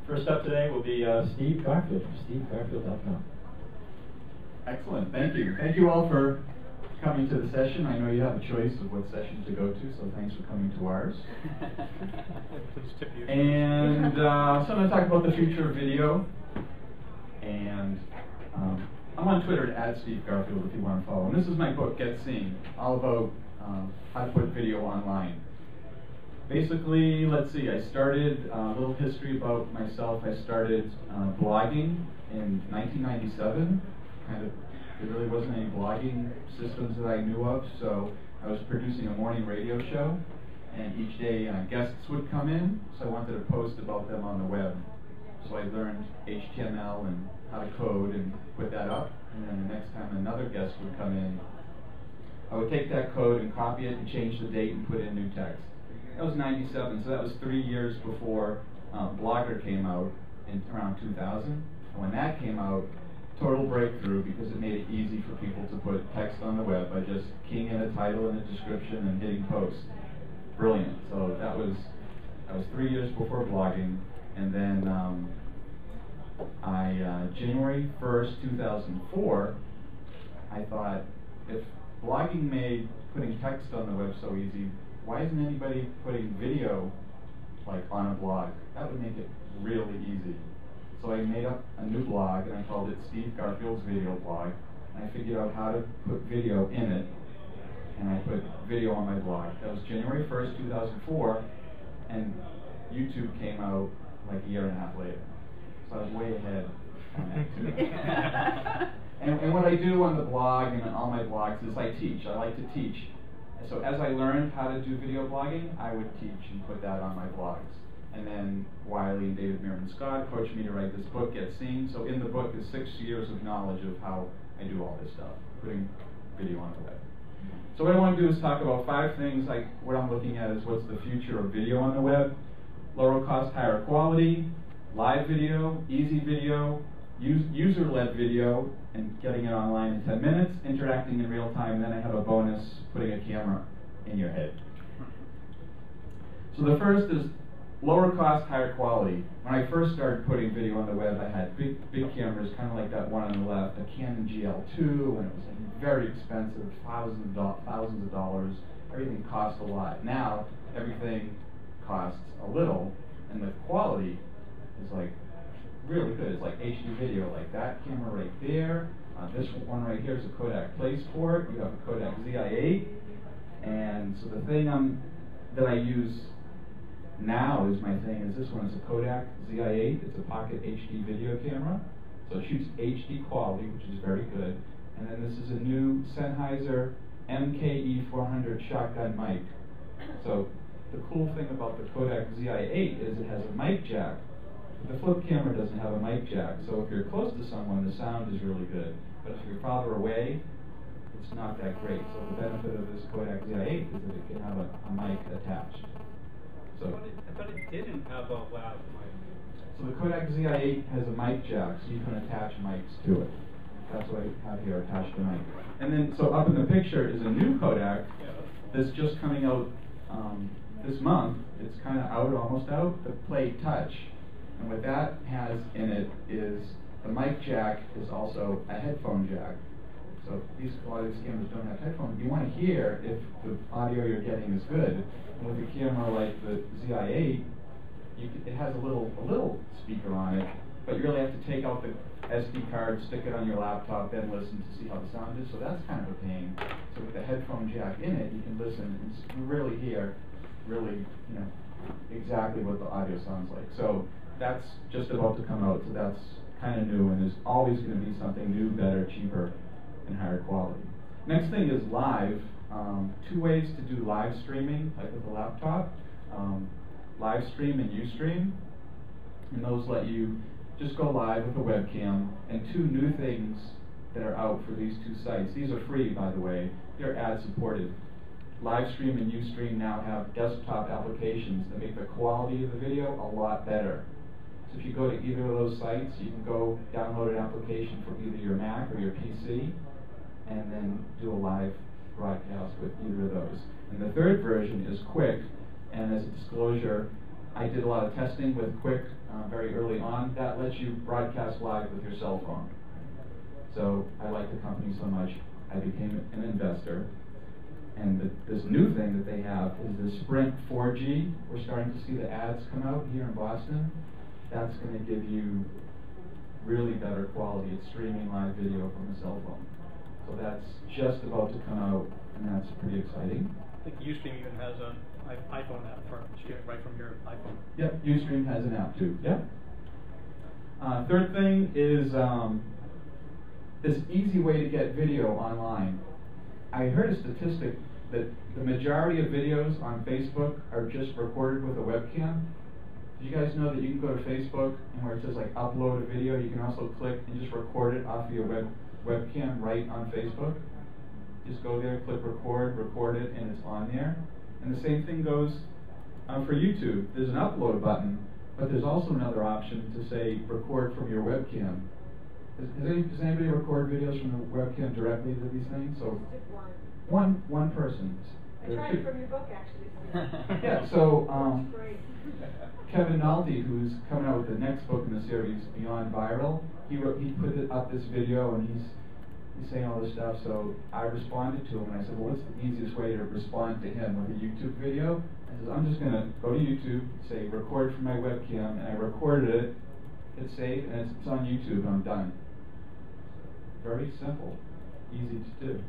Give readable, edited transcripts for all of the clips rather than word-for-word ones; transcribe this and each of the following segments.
First up today will be Steve Garfield from stevegarfield.com. Excellent, thank you. Thank you all for coming to the session. I know you have a choice of what session to go to, so thanks for coming to ours. And so I'm going to talk about the future of video. And I'm on Twitter at Steve Garfield if you want to follow. And this is my book, Get Seen, all about how to put video online. Basically, let's see, I started a little history about myself. I started blogging in 1997. There really wasn't any blogging systems that I knew of, so I was producing a morning radio show, and each day guests would come in, so I wanted to post about them on the web. So I learned HTML and how to code and put that up, and then the next time another guest would come in, I would take that code and copy it and change the date and put in new text. That was 97, so that was 3 years before Blogger came out in around 2000. And when that came out, total breakthrough because it made it easy for people to put text on the web by just keying in a title and a description and hitting post. Brilliant. So that was 3 years before blogging, and then January 1st, 2004, I thought, if blogging made putting text on the web so easy, why isn't anybody putting video like on a blog? That would make it really easy. So I made up a new blog and I called it Steve Garfield's Video Blog. And I figured out how to put video in it, and I put video on my blog. That was January 1st, 2004, and YouTube came out like a year and a half later. So I was way ahead on that too. And what I do on the blog and on all my blogs is I teach. I like to teach. So as I learned how to do video blogging, I would teach and put that on my blogs. And then Wiley and David Meerman Scott coached me to write this book, Get Seen. So in the book is 6 years of knowledge of how I do all this stuff, putting video on the web. So what I want to do is talk about 5 things. Like what I'm looking at is what's the future of video on the web: lower cost, higher quality, live video, easy video, user-led video, and getting it online in 10 minutes, interacting in real time. Then I have a bonus, putting a camera in your head. So the first is lower cost, higher quality. When I first started putting video on the web, I had big cameras, kind of like that one on the left, a Canon GL2, and it was very expensive, thousands of dollars. Everything cost a lot. Now, everything costs a little, and the quality is like really good. It's like HD video, like that camera right there. This one right here is a Kodak PlaySport. You have a Kodak ZI-8. And so the thing that I use now is my thing is this one is a Kodak ZI-8. It's a pocket HD video camera. So it shoots HD quality, which is very good. And then this is a new Sennheiser MKE400 shotgun mic. So the cool thing about the Kodak ZI-8 is it has a mic jack. The flip camera doesn't have a mic jack, so if you're close to someone, the sound is really good. But if you're farther away, it's not that great. So the benefit of this Kodak ZI-8 is that it can have a mic attached. So I thought it didn't have a loud mic. So the Kodak ZI-8 has a mic jack, so you can attach mics to it. That's what I have here, attached to mic. And then, so up in the picture is a new Kodak that's just coming out this month. It's kind of out, almost out, the Play Touch. And what that has in it is the mic jack is also a headphone jack. So a lot of these cameras don't have headphones. You want to hear if the audio you're getting is good. And with a camera like the ZI-8, it has a little speaker on it, but you really have to take out the SD card, stick it on your laptop, then listen to see how the sound is. So that's kind of a pain. So with the headphone jack in it, you can listen and really hear, exactly what the audio sounds like. So that's just about to come out, so that's kind of new, and there's always going to be something new, better, cheaper, and higher quality. Next thing is live. 2 ways to do live streaming, like with a laptop. Live stream and Ustream, and those let you just go live with a webcam. And 2 new things that are out for these 2 sites. These are free, by the way. They're ad supported. Livestream and Ustream now have desktop applications that make the quality of the video a lot better. So if you go to either of those sites, you can go download an application for either your Mac or your PC, and then do a live broadcast with either of those. And the third version is quick, and as a disclosure, I did a lot of testing with Quick very early on. That lets you broadcast live with your cell phone. So I like the company so much, I became an investor. And this new thing that they have is the Sprint 4G. We're starting to see the ads come out here in Boston. That's going to give you really better quality at streaming live video from a cell phone. So that's just about to come out, and that's pretty exciting. I think Ustream even has an iPhone app for streaming right from your iPhone. Yep, Ustream has an app too. Yep. Third thing is this easy way to get video online. I heard a statistic that the majority of videos on Facebook are just recorded with a webcam. Did you guys know that you can go to Facebook and where it says like upload a video, you can also click and just record it off of your webcam right on Facebook? Just go there, click record it, and it's on there. And the same thing goes for YouTube. There's an upload button, but there's also another option to say record from your webcam. Does anybody record videos from the webcam directly to these things? So one person. I tried it from your book, actually. Yeah, so Great. Kevin Nalty, who's coming out with the next book in the series, Beyond Viral, he put up this video and he's saying all this stuff. So I responded to him and I said, well, what's the easiest way to respond to him with a YouTube video? I said, I'm just going to go to YouTube, say record from my webcam, and I recorded it, hit save, and it's on YouTube, and I'm done. Very simple, easy to do.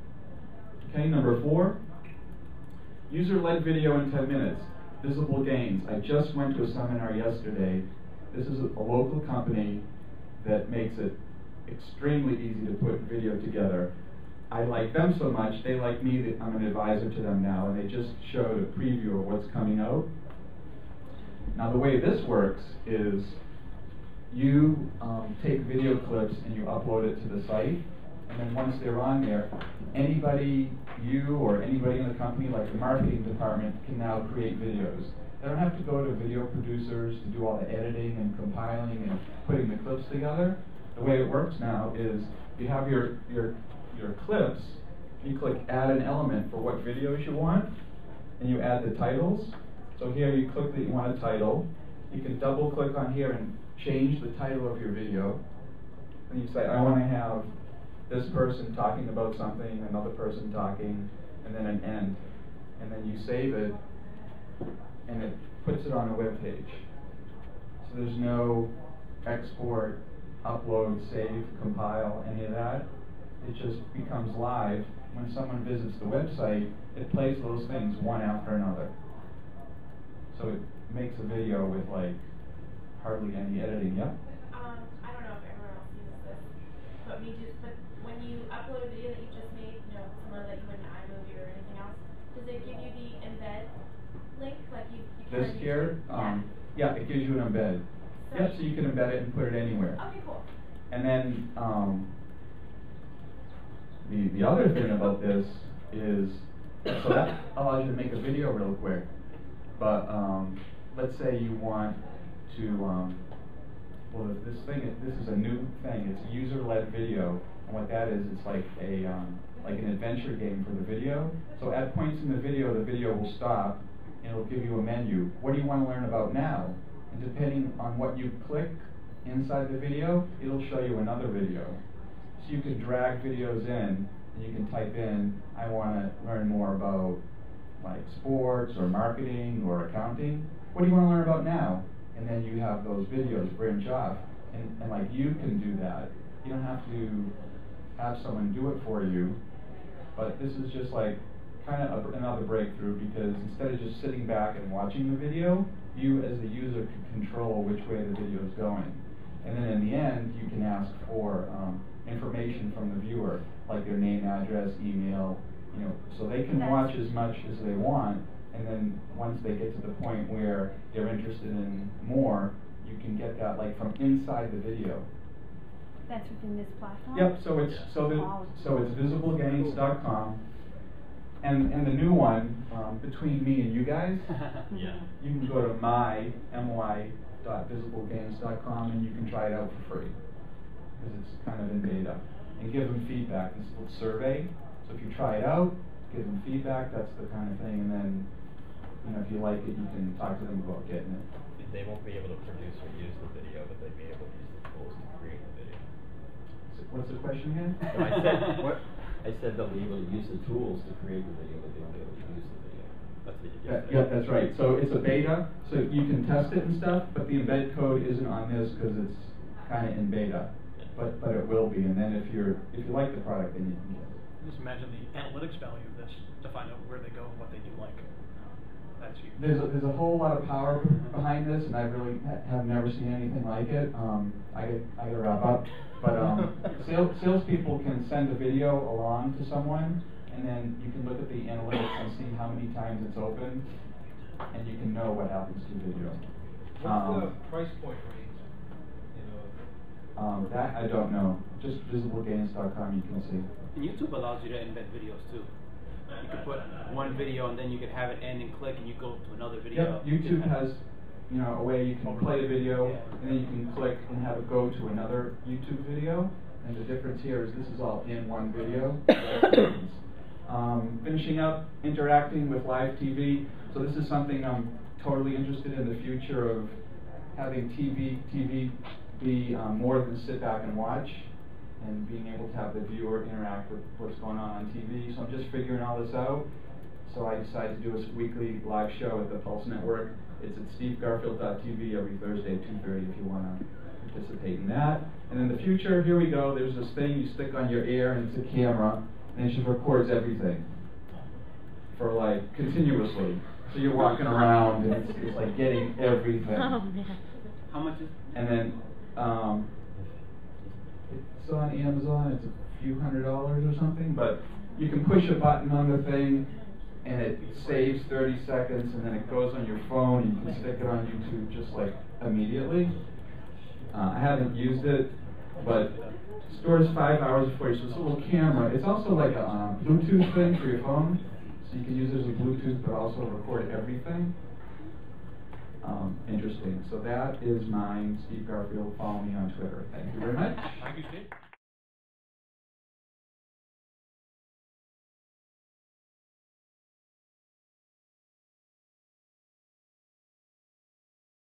Okay, number 4, user-led video in 10 minutes, visible gains. I just went to a seminar yesterday. This is a local company that makes it extremely easy to put video together. I like them so much, they like me, that I'm an advisor to them now, and they just showed a preview of what's coming out. Now the way this works is you take video clips and you upload it to the site, and then once they're on there, anybody, you or anybody in the company, like the marketing department, can now create videos. They don't have to go to video producers to do all the editing and compiling and putting the clips together. The way it works now is you have your clips, you click add an element for what videos you want, and you add the titles. So here you click that you want a title. You can double click on here and change the title of your video. And you say, I want to have this person talking about something, another person talking, and then an end. And then you save it, and it puts it on a web page. So there's no export, upload, save, compile, any of that. It just becomes live. When someone visits the website, it plays those things one after another. So it makes a video with like hardly any editing. Yeah? I don't know if everyone else uses this, but when you upload a video that you just made, similar that you would in iMovie or anything else, does it give you the embed link? Like you this here? Yeah, it gives you an embed. So yeah, so you can embed it and put it anywhere. Okay, cool. And then the other thing about this is, so that allows you to make a video real quick. But let's say you want to, well, this is a new thing. It's user-led video, and what that is, it's like an adventure game for the video. So at points in the video will stop, and it'll give you a menu. What do you want to learn about now? And depending on what you click inside the video, it'll show you another video. So you can drag videos in, and you can type in, I want to learn more about like sports or marketing or accounting. What do you want to learn about now? And then you have those videos branch off, and like you can do that. You don't have to have someone do it for you, but this is just like kind of another breakthrough, because instead of just sitting back and watching the video, you as the user can control which way the video is going. And then in the end, you can ask for information from the viewer, like their name, address, email, so they can watch as much as they want, and then once they get to the point where they're interested in more, you can get that like from inside the video. That's within this platform? Yep, so it's visiblegains.com. And the new one, between me and you guys, Yeah. you can go to my.visiblegains.com and you can try it out for free, because it's kind of in beta. And give them feedback. This little survey. So if you try it out, give them feedback. That's the kind of thing. And then, if you like it, you can talk to them about getting it. they won't be able to produce or use the video, but they'd be able to use the tools to create the video. What's the question again? No, I said, what? I said they'll be able to use the tools to create the video, but they won't be able to use the video. that's what you Yeah, just yeah, that's right. So it's a beta, so you can test it and stuff, but the embed code isn't on this because it's kind of in beta. But it will be, and then if you like the product, then you can get it. Just imagine the analytics value of this to find out where they go and what they do like. That's huge. There's a whole lot of power behind this, and I really have never seen anything like it. I gotta wrap up, but salespeople can send a video along to someone, and then you can look at the analytics and see how many times it's opened, and you can know what happens to the video. What's the price point range? That I don't know. Just visiblegains.com, you can see. And YouTube allows you to embed videos too. You could put one video and then you could have it end and click and you go to another video. Yep, YouTube has, a way you can play a video, and then you can click and have it go to another YouTube video. And the difference here is this is all in one video. Finishing up, interacting with live TV. So this is something I'm totally interested in the future of having TV be more than sit back and watch, and being able to have the viewer interact with what's going on TV. So I'm just figuring all this out. So I decided to do a weekly live show at the Pulse Network. It's at stevegarfield.tv every Thursday at 2:30 if you want to participate in that. And in the future, here we go, there's this thing you stick on your ear and it's a camera, and it just records everything for like continuously. So you're walking around and it's like getting everything. Oh man. How much is it? And then it's on Amazon, it's a few $100s or something, but you can push a button on the thing and it saves 30 seconds, and then it goes on your phone and you can stick it on YouTube just like immediately. I haven't used it, but it stores 5 hours for you, so it's a little camera. It's also like a Bluetooth thing for your phone, so you can use it as a Bluetooth but also record everything. Interesting. So that is mine, Steve Garfield. Follow me on Twitter. Thank you very much. Thank you, Steve.